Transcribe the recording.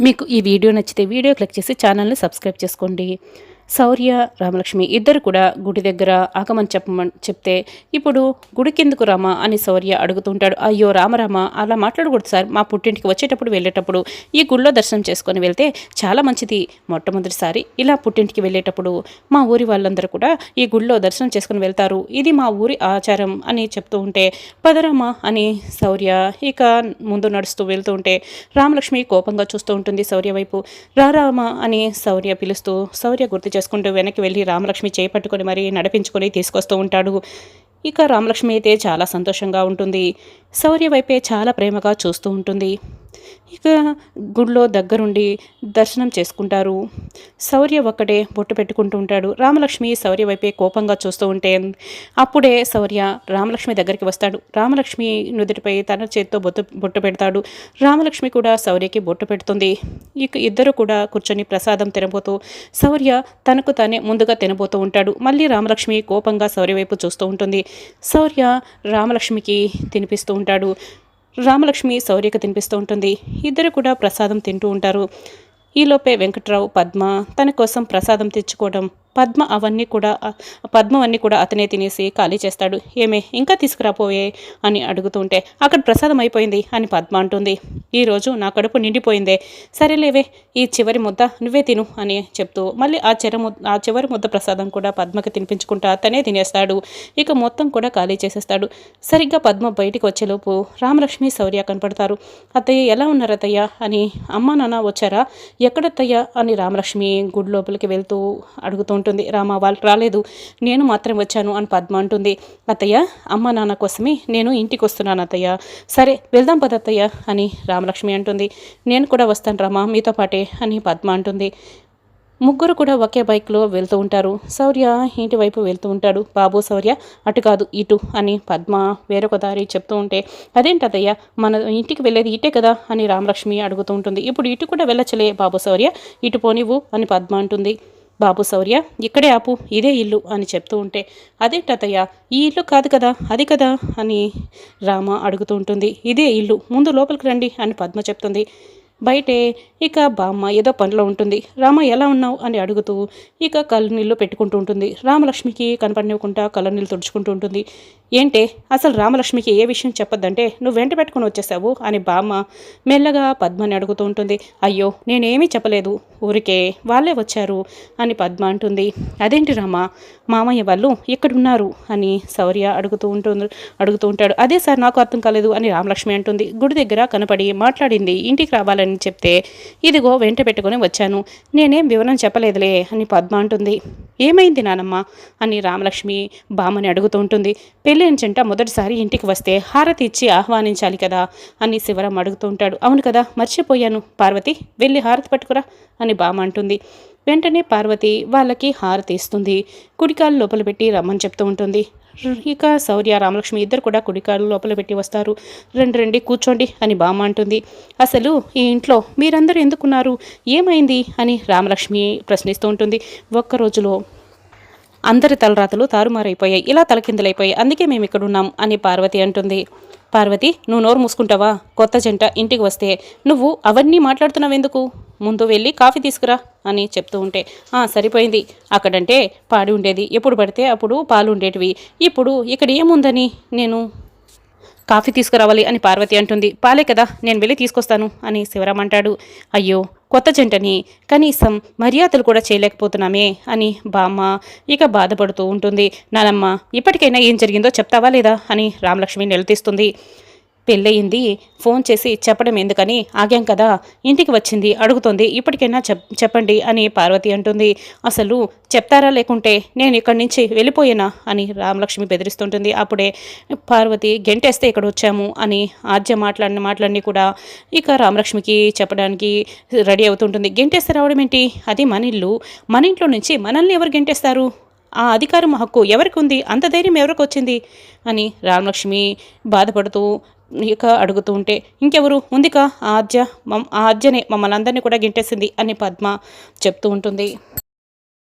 మీకు ఈ వీడియో నచ్చితే వీడియో క్లిక్ చేసి ఛానల్ని సబ్స్క్రైబ్ చేసుకోండి. శౌర్య, రామలక్ష్మి ఇద్దరు కూడా గుడి దగ్గర ఆగమని చెప్తే ఇప్పుడు గుడికెందుకు రామా అని శౌర్య అడుగుతుంటాడు. అయ్యో రామరామ, అలా మాట్లాడకూడదు సార్. మా పుట్టింటికి వచ్చేటప్పుడు వెళ్ళేటప్పుడు ఈ గుళ్ళో దర్శనం చేసుకొని వెళ్తే చాలా మంచిది. మొట్టమొదటిసారి ఇలా పుట్టింటికి వెళ్ళేటప్పుడు మా ఊరి వాళ్ళందరూ కూడా ఈ గుళ్ళో దర్శనం చేసుకుని వెళ్తారు. ఇది మా ఊరి ఆచారం అని చెప్తూ ఉంటే, పదరామా అని శౌర్య ఇక ముందు నడుస్తూ వెళ్తూ ఉంటే రామలక్ష్మి కోపంగా చూస్తూ ఉంటుంది శౌర్య వైపు. రారామా అని శౌర్య పిలుస్తూ శౌర్య గుర్తు చేసుకుంటూ వెనక్కి వెళ్ళి రామలక్ష్మి చేపట్టుకొని మరీ నడిపించుకొని తీసుకొస్తూ ఉంటాడు. ఇక రామలక్ష్మి అయితే చాలా సంతోషంగా ఉంటుంది. శౌర్య వైపే చాలా ప్రేమగా చూస్తూ ఉంటుంది. ఇక గుడిలో దగ్గరుండి దర్శనం చేసుకుంటారు. శౌర్య ఒక్కడే బొట్టు పెట్టుకుంటూ ఉంటాడు. రామలక్ష్మి శౌర్య వైపే కోపంగా చూస్తూ ఉంటే అప్పుడే శౌర్య రామలక్ష్మి దగ్గరికి వస్తాడు. రామలక్ష్మి నుదుటిపై తన చేత్తో బొట్టు పెడతాడు. రామలక్ష్మి కూడా శౌర్యకి బొట్టు పెడుతుంది. ఇక ఇద్దరు కూడా కూర్చొని ప్రసాదం తినబోతూ శౌర్య తనకు తానే ముందుగా తినబోతూ ఉంటాడు. మళ్ళీ రామలక్ష్మి కోపంగా శౌర్య వైపు చూస్తూ ఉంటుంది. శౌర్య రామలక్ష్మికి తినిపిస్తూ ఉంటాడు. రామలక్ష్మి శౌర్యకి తినిపిస్తూ ఉంటుంది. ఇద్దరు కూడా ప్రసాదం తింటూ ఉంటారు. ఈలోపే వెంకట్రావు పద్మ తన కోసం ప్రసాదం తెచ్చుకోవడం, పద్మ అవన్నీ కూడా అతనే తినేసి ఖాళీ చేస్తాడు. ఏమే ఇంకా తీసుకురాపోయే అని అడుగుతుంటే అక్కడ ప్రసాదం అయిపోయింది అని పద్మ అంటుంది. ఈరోజు నా కడుపు నిండిపోయిందే, సరేలేవే ఈ చివరి ముద్ద నువ్వే తిను అని చెప్తూ మళ్ళీ ఆ చివరి ముద్ద ప్రసాదం కూడా పద్మకి తినిపించుకుంటా అతనే తినేస్తాడు. ఇక మొత్తం కూడా ఖాళీ చేసేస్తాడు. సరిగ్గా పద్మ బయటికి వచ్చేలోపు రామలక్ష్మి శౌర్య కనపడతారు. అత్తయ్య ఎలా ఉన్నారు అత్తయ్య అని. అమ్మ నాన్న వచ్చారా, ఎక్కడత్తయ్య అని రామలక్ష్మి గుడి లోపలికి వెళ్తూ అడుగుతూ ఉంటుంది. రామ వాళ్ళు రాలేదు, నేను మాత్రం వచ్చాను అని పద్మ అంటుంది. అత్తయ్య అమ్మ నాన్న కోసమే నేను ఇంటికి వస్తున్నాను అత్తయ్య. సరే వెళ్దాం పదత్తయ్య అని రామలక్ష్మి అంటుంది. నేను కూడా వస్తాను రామా మీతో పాటే అని పద్మ అంటుంది. ముగ్గురు కూడా ఒకే బైక్లో వెళ్తూ ఉంటారు. శౌర్య ఇంటి వైపు వెళ్తూ ఉంటాడు. బాబు శౌర్య అటు కాదు ఇటు అని పద్మ వేరొక దారి చెప్తూ ఉంటే, అదేంటదయ్యా మన ఇంటికి వెళ్ళేది ఇటే కదా అని రామలక్ష్మి అడుగుతూ ఉంటుంది. ఇప్పుడు ఇటు కూడా వెళ్ళచ్చలే బాబు శౌర్య, ఇటు పోనివ్వు అని పద్మ అంటుంది. బాబు శౌర్య ఇక్కడే ఆపు, ఇదే ఇల్లు అని చెప్తూ ఉంటే, అదేంటతయ్య ఈ ఇల్లు కాదు కదా అది కదా అని రామ అడుగుతూ ఉంటుంది. ఇదే ఇల్లు, ముందు లోపలికి రండి అని పద్మ చెప్తుంది. బయటే ఇక బామ్మ ఏదో పనిలో ఉంటుంది. రామ ఎలా ఉన్నావు అని అడుగుతూ ఇక కళ్ళనీళ్ళు పెట్టుకుంటూ ఉంటుంది. రామలక్ష్మికి కనపడివ్వకుండా కళ్ళనీళ్ళు తుడుచుకుంటూ ఉంటుంది. ఏంటే అసలు రామలక్ష్మికి ఏ విషయం చెప్పొద్దంటే నువ్వు వెంట పెట్టుకుని వచ్చేసావు అని బామ్మ మెల్లగా పద్మని అడుగుతూ ఉంటుంది. అయ్యో నేనేమీ చెప్పలేదు, ఊరికే వాళ్ళే వచ్చారు అని పద్మ అంటుంది. అదేంటి రామ, మామయ్య వాళ్ళు ఎక్కడున్నారు అని శౌర్య అడుగుతూ ఉంటాడు. అదే సార్ నాకు అర్థం కాలేదు అని రామలక్ష్మి అంటుంది. గుడి దగ్గర కనపడి మాట్లాడింది, ఇంటికి రావాలని చెప్తే ఇదిగో వెంట పెట్టుకుని వచ్చాను, నేనేం వివరం చెప్పలేదులే అని పద్మ అంటుంది. ఏమైంది నానమ్మ అని రామలక్ష్మి బామ్మని అడుగుతూ ఉంటుంది. పెళ్ళైన జంట మొదటిసారి ఇంటికి వస్తే హారతి ఇచ్చి ఆహ్వానించాలి కదా అని శివరాం అడుగుతూ ఉంటాడు. అవును కదా మర్చిపోయాను, పార్వతి వెళ్ళి హారతి పట్టుకురా అని బామ్మ అంటుంది. వెంటనే పార్వతి వాళ్ళకి హారతి ఇస్తుంది. కుడికాలు లోపల పెట్టి రమ్మని చెప్తూ ఉంటుంది. ఇక శౌర్య రామలక్ష్మి ఇద్దరు కూడా కుడికాలు లోపల పెట్టి వస్తారు. రండి కూర్చోండి అని బామ్మ అంటుంది. అసలు ఈ ఇంట్లో మీరందరూ ఎందుకున్నారు, ఏమైంది అని రామలక్ష్మి ప్రశ్నిస్తూ ఉంటుంది. ఒక్కరోజులో అందరి తలరాతలు తారుమారైపోయాయి, ఇలా తలకిందులైపోయాయి, అందుకే మేము ఇక్కడ ఉన్నాం అని పార్వతి అంటుంది. పార్వతి నువ్వు నోరు మూసుకుంటావా, కొత్త జంట ఇంటికి వస్తే నువ్వు అవన్నీ మాట్లాడుతున్నావెందుకు, ముందు వెళ్ళి కాఫీ తీసుకురా అని చెప్తూ ఉంటే, సరిపోయింది, అక్కడంటే పాడి ఉండేది, ఎప్పుడు పడితే అప్పుడు పాలు ఉండేటివి, ఇప్పుడు ఇక్కడ ఏముందని నేను కాఫీ తీసుకురావాలి అని పార్వతి అంటుంది. పాలే కదా నేను వెళ్ళి తీసుకొస్తాను అని శివరాం అంటాడు. అయ్యో కొత్త జంటని కనీసం మర్యాదలు కూడా చేయలేకపోతున్నామే అని బామ్మ ఇక బాధపడుతూ ఉంటుంది. నానమ్మ ఇప్పటికైనా ఏం జరిగిందో చెప్తావా లేదా అని రామలక్ష్మి నిలదీస్తుంది. పెళ్ళయింది ఫోన్ చేసి చెప్పడం ఎందుకని ఆగాం కదా, ఇంటికి వచ్చింది అడుగుతుంది, ఇప్పటికైనా చెప్పండి అని పార్వతి అంటుంది. అసలు చెప్తారా లేకుంటే నేను ఇక్కడి నుంచి వెళ్ళిపోయేనా అని రామలక్ష్మి బెదిరిస్తుంటుంది. అప్పుడే పార్వతి గెంటేస్తే ఇక్కడ వచ్చాము అని ఆద్య మాట్లాడిన మాటలన్నీ కూడా ఇక రామలక్ష్మికి చెప్పడానికి రెడీ అవుతుంటుంది. గెంటేస్తే రావడం ఏంటి, అది మన ఇల్లు, మన ఇంట్లో నుంచి మనల్ని ఎవరు గెంటేస్తారు, ఆ అధికారం హక్కు ఎవరికి ఉంది, అంత ధైర్యం ఎవరికి వచ్చింది అని రామలక్ష్మి బాధపడుతూ ఇక అడుగుతూ ఉంటే, ఇంకెవరు ఉందికా ఆ ఆద్యనే మమ్మల్ని అందరినీ కూడా గింటేసింది అని పద్మ చెప్తూ ఉంటుంది.